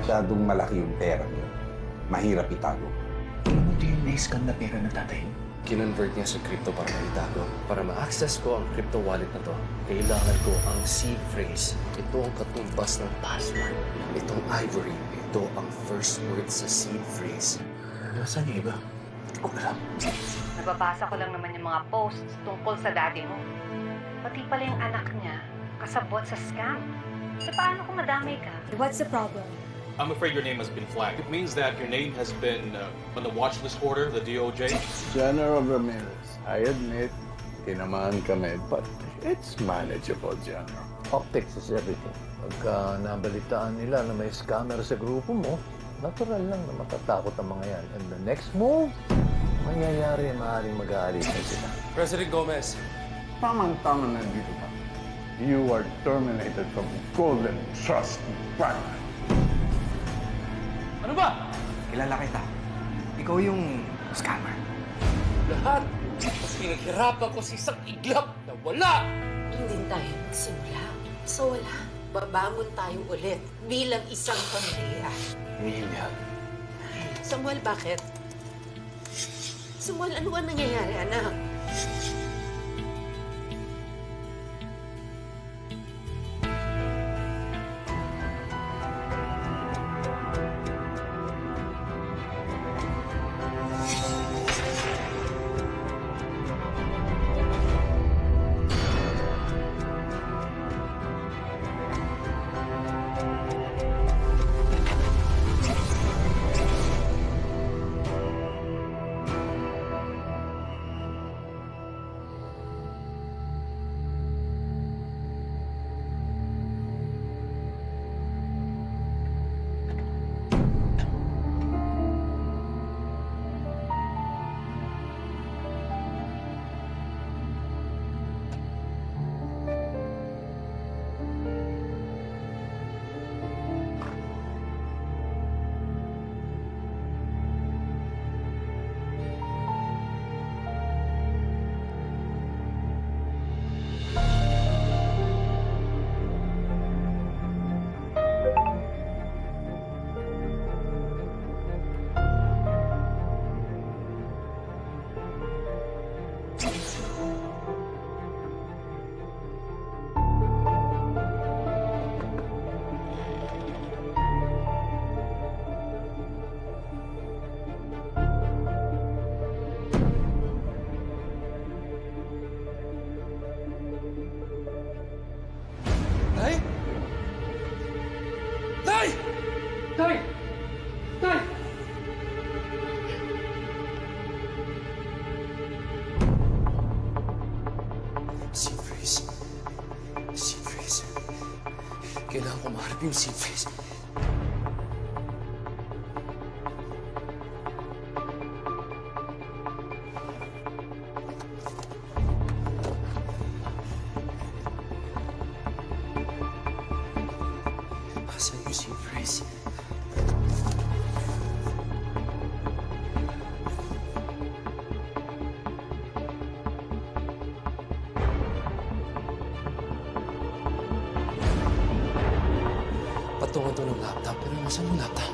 Masyadong malaki yung pera niya. Mahirap itago. Hindi yung na-scan na pera ng tatay mo. Kinonvert niya sa crypto para maitago. Para ma-access ko ang crypto wallet na to, kailangan ko ang seed phrase. Ito ang katumbas ng password. Itong ivory. Ito ang first word sa seed phrase. Nasaan yung iba? Hindi ko alam. Nababasa ko lang naman yung mga posts tungkol sa daddy mo. Pati pala yung anak niya, kasabot sa scam. E paano kung madamay ka? What's the problem? I'm afraid your name has been flagged. It means that your name has been on the watch list order, the DOJ. General Ramirez, I admit, tinamaan kami, but it's manageable, General. Optics is everything. Pagka nabalitaan nila na may scammer sa grupo mo, natural lang na matatakot ang mga yan. And the next move, mangyayari, maaaring mag-aalis na sila. President Gomez, Tamang-tama nandito ka. You are terminated from Golden Trust Bank. ano ba? Kilala kita. Ikaw yung scammer. Lahat mas pinaghirapan ko sa isang iglap na wala! Hindi tayo nagsimula. So wala, babangon tayo ulit bilang isang pamilya. Emilia. Samuel, bakit? Samuel, ano ang nangyayari, anak? Tay? Tay! Tay! Tay! Seed phrase. Seed phrase. Kailangan ko maharap yung seed phrase. Asan yung seed phrase? Patungan to ng laptop. Pero nasan yung laptop?